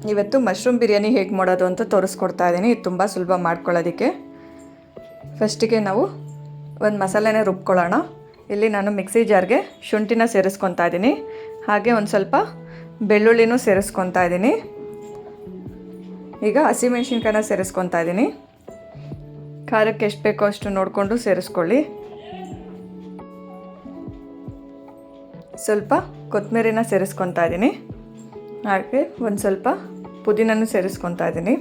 ಇವತ್ತು ಮಶ್ರೂಮ್ ಬಿರಿಯಾನಿ ಹೇಗೆ ಮಾಡೋದು ಅಂತ ತೋರಿಸ್ಕೊಡ್ತಾ ಇದ್ದೀನಿ. ಇದು ತುಂಬ ಸುಲಭ ಮಾಡ್ಕೊಳ್ಳೋದಕ್ಕೆ. ಫಸ್ಟಿಗೆ ನಾವು ಒಂದು ಮಸಾಲೆನ ರುಬ್ಕೊಳ್ಳೋಣ. ಇಲ್ಲಿ ನಾನು ಮಿಕ್ಸಿ ಜಾರ್ಗೆ ಶುಂಠಿನ ಸೇರಿಸ್ಕೊತಾ ಇದ್ದೀನಿ, ಹಾಗೆ ಒಂದು ಸ್ವಲ್ಪ ಬೆಳ್ಳುಳ್ಳಿನೂ ಸೇರಿಸ್ಕೊತಾ ಇದ್ದೀನಿ. ಈಗ ಹಸಿಮೆಣ್ಸಿನ್ಕಾಯಿನ ಸೇರಿಸ್ಕೊತಾ ಇದ್ದೀನಿ. ಖಾರಕ್ಕೆ ಎಷ್ಟು ಬೇಕೋ ಅಷ್ಟು ನೋಡಿಕೊಂಡು ಸೇರಿಸ್ಕೊಳ್ಳಿ. ಸ್ವಲ್ಪ ಕೊತ್ತಂಬರಿನ ಸೇರಿಸ್ಕೊತಾ ಇದ್ದೀನಿ, ಹಾಗೆ ಒಂದು ಸ್ವಲ್ಪ ಪುದೀನೂ ಸೇರಿಸ್ಕೊತಾ ಇದ್ದೀನಿ.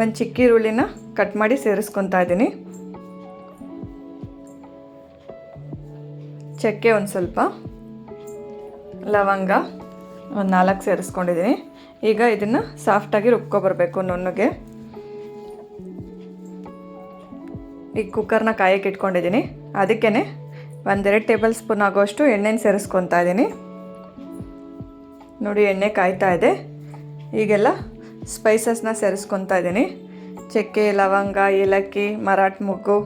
ಒಂದು ಚಿಕ್ಕ ಈರುಳ್ಳಿನ ಕಟ್ ಮಾಡಿ ಸೇರಿಸ್ಕೊತಾ ಇದ್ದೀನಿ. ಚಕ್ಕೆ ಒಂದು ಸ್ವಲ್ಪ, ಲವಂಗ ಒಂದು 4 ಸೇರಿಸ್ಕೊಂಡಿದ್ದೀನಿ. ಈಗ ಇದನ್ನು ಸಾಫ್ಟಾಗಿ ರುಬ್ಕೊಬರ್ಬೇಕು ನುಣ್ಣಗೆ. ಈಗ ಕುಕ್ಕರ್ನ ಕಾಯಕ್ಕೆ ಇಟ್ಕೊಂಡಿದ್ದೀನಿ. ಅದಕ್ಕೇ 1-2 ಟೇಬಲ್ ಸ್ಪೂನ್ ಆಗೋಷ್ಟು ಎಣ್ಣೆನ ಸೇರಿಸ್ಕೊತಾ ಇದ್ದೀನಿ. ನೋಡಿ, ಎಣ್ಣೆ ಕಾಯ್ತಾ ಇದೆ. ಈಗೆಲ್ಲ ಸ್ಪೈಸಸ್ನ ಸೇರಿಸ್ಕೊತಾ ಇದ್ದೀನಿ. ಚಕ್ಕೆ, ಲವಂಗ, ಏಲಕ್ಕಿ, ಮರಾಠ ಮೊಗ್ಗು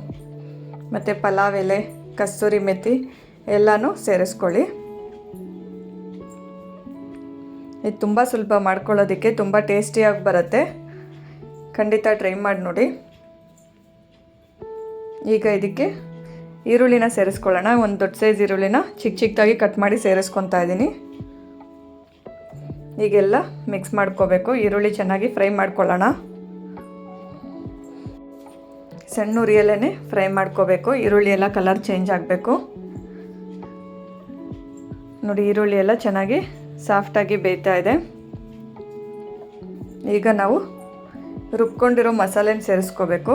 ಮತ್ತು ಪಲಾವ್ ಎಲೆ, ಕಸ್ತೂರಿ ಮೆಥಿ ಎಲ್ಲನೂ ಸೇರಿಸ್ಕೊಳ್ಳಿ. ಇದು ತುಂಬ ಸುಲಭ ಮಾಡ್ಕೊಳ್ಳೋದಕ್ಕೆ, ತುಂಬ ಟೇಸ್ಟಿಯಾಗಿ ಬರುತ್ತೆ. ಖಂಡಿತ ಟ್ರೈ ಮಾಡಿ ನೋಡಿ. ಈಗ ಇದಕ್ಕೆ ಈರುಳ್ಳಿನ ಸೇರಿಸ್ಕೊಳ್ಳೋಣ. ಒಂದು ದೊಡ್ಡ ಸೈಜ್ ಈರುಳ್ಳಿನ ಚಿಕ್ಕದಾಗಿ ಕಟ್ ಮಾಡಿ ಸೇರಿಸ್ಕೊತಾ ಇದ್ದೀನಿ. ಈಗೆಲ್ಲ ಮಿಕ್ಸ್ ಮಾಡ್ಕೋಬೇಕು. ಈರುಳ್ಳಿ ಚೆನ್ನಾಗಿ ಫ್ರೈ ಮಾಡ್ಕೊಳ್ಳೋಣ. ಸಣ್ಣ ಉರಿಯಲ್ಲೇ ಫ್ರೈ ಮಾಡ್ಕೋಬೇಕು. ಈರುಳ್ಳಿ ಎಲ್ಲ ಕಲರ್ ಚೇಂಜ್ ಆಗಬೇಕು. ನೋಡಿ, ಈರುಳ್ಳಿ ಎಲ್ಲ ಚೆನ್ನಾಗಿ ಸಾಫ್ಟಾಗಿ ಬೇಯ್ತಾ ಇದೆ. ಈಗ ನಾವು ರುಬ್ಕೊಂಡಿರೋ ಮಸಾಲೆನ ಸೇರಿಸ್ಕೋಬೇಕು.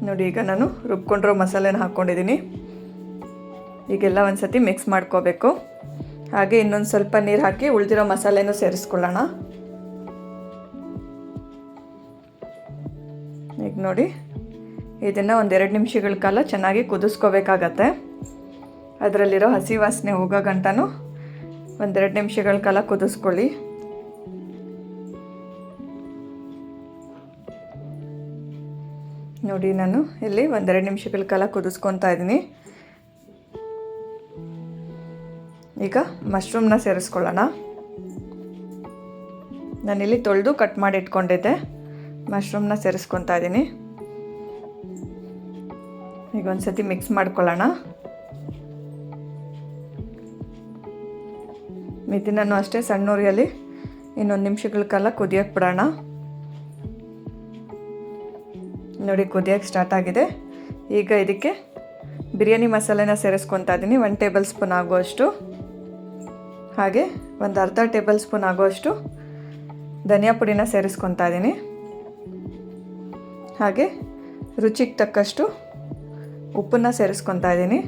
ನೋಡಿ, ಈಗ ನಾನು ರುಬ್ಕೊಂಡಿರೋ ಮಸಾಲೆನ ಹಾಕ್ಕೊಂಡಿದ್ದೀನಿ. ಈಗೆಲ್ಲ ಒಂದು ಸತಿ ಮಿಕ್ಸ್ ಮಾಡ್ಕೋಬೇಕು. ಹಾಗೆ ಇನ್ನೊಂದು ಸ್ವಲ್ಪ ನೀರು ಹಾಕಿ ಉಳಿದಿರೋ ಮಸಾಲೆನೂ ಸೇರಿಸ್ಕೊಳ್ಳೋಣ. ಈಗ ನೋಡಿ, ಇದನ್ನು 1-2 ನಿಮಿಷಗಳ ಕಾಲ ಚೆನ್ನಾಗಿ ಕುದಿಸ್ಕೋಬೇಕಾಗತ್ತೆ. ಅದರಲ್ಲಿರೋ ಹಸಿ ವಾಸನೆ ಹೋಗೋ ಗಂಟನೂ 1-2 ನಿಮಿಷಗಳ ಕಾಲ ಕುದಿಸ್ಕೊಳ್ಳಿ. ನೋಡಿ, ನಾನು ಇಲ್ಲಿ 1-2 ನಿಮಿಷಗಳ ಕಾಲ ಕುದಿಸ್ಕೊತಾ ಇದ್ದೀನಿ. ಈಗ ಮಶ್ರೂಮ್ನ ಸೇರಿಸ್ಕೊಳ್ಳೋಣ. ನಾನಿಲ್ಲಿ ತೊಳೆದು ಕಟ್ ಮಾಡಿ ಇಟ್ಕೊಂಡಿದ್ದೆ. ಮಶ್ರೂಮ್ನ ಸೇರಿಸ್ಕೊತಾ ಇದ್ದೀನಿ. ಈಗ ಒಂದು ಸತಿ ಮಿಕ್ಸ್ ಮಾಡ್ಕೊಳ್ಳೋಣ. ಇದನ್ನು ಅಷ್ಟೇ ಸಣ್ಣ ಉರಿಯಲ್ಲಿ 1 ನಿಮಿಷಗಳ ಕಾಲ ಕುದಿಯೋಕ್ಕೆ ಬಿಡೋಣ. ನೋಡಿ, ಕುದಿಯೋಕ್ಕೆ ಸ್ಟಾರ್ಟ್ ಆಗಿದೆ. ಈಗ ಇದಕ್ಕೆ ಬಿರಿಯಾನಿ ಮಸಾಲೆನ ಸೇರಿಸ್ಕೊತಾ ಇದ್ದೀನಿ. 1 ಟೇಬಲ್ ಸ್ಪೂನ್ ಆಗುವಷ್ಟು, ಹಾಗೆ ಒಂದು ಅರ್ಧ ಟೇಬಲ್ ಸ್ಪೂನ್ ಆಗುವಷ್ಟು ಧನಿಯಾ ಪುಡಿನ ಸೇರಿಸ್ಕೊತಾ ಇದ್ದೀನಿ. ಹಾಗೆ ರುಚಿಗೆ ತಕ್ಕಷ್ಟು ಉಪ್ಪನ್ನು ಸೇರಿಸ್ಕೊತಾ ಇದ್ದೀನಿ.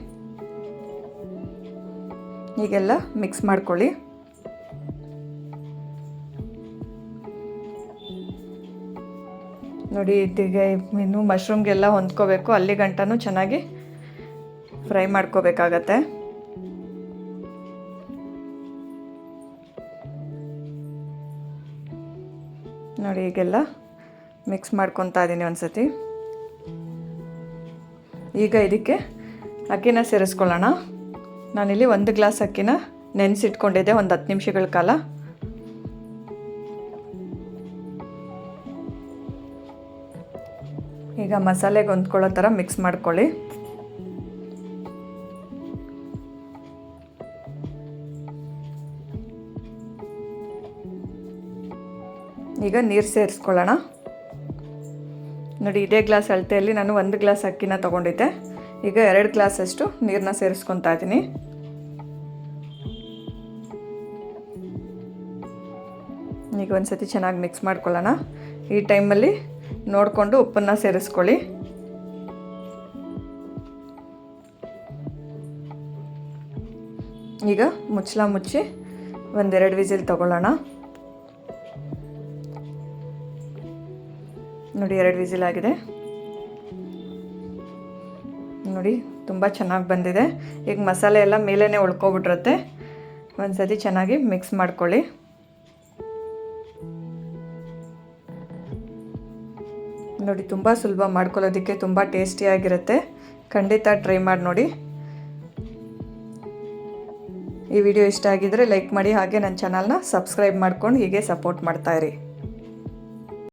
ಈಗೆಲ್ಲ ಮಿಕ್ಸ್ ಮಾಡ್ಕೊಳ್ಳಿ. ನೋಡಿ, ಇದೀಗ ಇನ್ನು ಮಶ್ರೂಮ್ಗೆಲ್ಲ ಹೊಂದ್ಕೋಬೇಕು. ಅಲ್ಲಿ ಗಂಟನೂ ಚೆನ್ನಾಗಿ ಫ್ರೈ ಮಾಡ್ಕೋಬೇಕಾಗತ್ತೆ. ನೋಡಿ, ಈಗೆಲ್ಲ ಮಿಕ್ಸ್ ಮಾಡ್ಕೊತಾ ಇದ್ದೀನಿ ಒಂದು ಸತಿ. ಈಗ ಇದಕ್ಕೆ ಅಕ್ಕಿನ ಸೇರಿಸ್ಕೊಳ್ಳೋಣ. ನಾನಿಲ್ಲಿ 1 ಗ್ಲಾಸ್ ಅಕ್ಕಿನ ನೆನೆಸಿಟ್ಕೊಂಡಿದ್ದೆ ಒಂದು 10 ನಿಮಿಷಗಳ ಕಾಲ. ಈಗ ಮಸಾಲೆಗೆ ಹೊಂದ್ಕೊಳ್ಳೋ ಥರ ಮಿಕ್ಸ್ ಮಾಡ್ಕೊಳ್ಳಿ. ಈಗ ನೀರು ಸೇರಿಸ್ಕೊಳ್ಳೋಣ. ನೋಡಿ, ಇದೇ ಗ್ಲಾಸ್ ಅಳತೆಯಲ್ಲಿ ನಾನು 1 ಗ್ಲಾಸ್ ಅಕ್ಕಿನ ತೊಗೊಂಡಿದ್ದೆ. ಈಗ 2 ಗ್ಲಾಸಷ್ಟು ನೀರನ್ನ ಸೇರಿಸ್ಕೊತಾ ಇದ್ದೀನಿ. ಈಗ ಒಂದು ಸತಿ ಚೆನ್ನಾಗಿ ಮಿಕ್ಸ್ ಮಾಡ್ಕೊಳ್ಳೋಣ. ಈ ಟೈಮಲ್ಲಿ ನೋಡಿಕೊಂಡು ಉಪ್ಪನ್ನು ಸೇರಿಸ್ಕೊಳ್ಳಿ. ಈಗ ಮುಚ್ಚಳ ಮುಚ್ಚಿ 1-2 ವಿಸಿಲ್ ತಗೊಳ್ಳೋಣ. ನೋಡಿ, 2 ವಿಸಿಲ್ ಆಗಿದೆ. ನೋಡಿ, ತುಂಬ ಚೆನ್ನಾಗಿ ಬಂದಿದೆ. ಈಗ ಮಸಾಲೆ ಎಲ್ಲ ಮೇಲೇ ಉಳ್ಕೊಬಿಟ್ಟಿರುತ್ತೆ. ಒಂದು ಸತಿ ಚೆನ್ನಾಗಿ ಮಿಕ್ಸ್ ಮಾಡ್ಕೊಳ್ಳಿ. ನೋಡಿ, ತುಂಬ ಸುಲಭ ಮಾಡ್ಕೊಳ್ಳೋದಕ್ಕೆ, ತುಂಬ ಟೇಸ್ಟಿಯಾಗಿರುತ್ತೆ. ಖಂಡಿತ ಟ್ರೈ ಮಾಡಿ ನೋಡಿ. ಈ ವಿಡಿಯೋ ಇಷ್ಟ ಆಗಿದ್ದರೆ ಲೈಕ್ ಮಾಡಿ, ಹಾಗೆ ನನ್ನ ಚಾನಲ್ನ ಸಬ್ಸ್ಕ್ರೈಬ್ ಮಾಡ್ಕೊಂಡು ಹೀಗೆ ಸಪೋರ್ಟ್ ಮಾಡ್ತಾಯಿರಿ.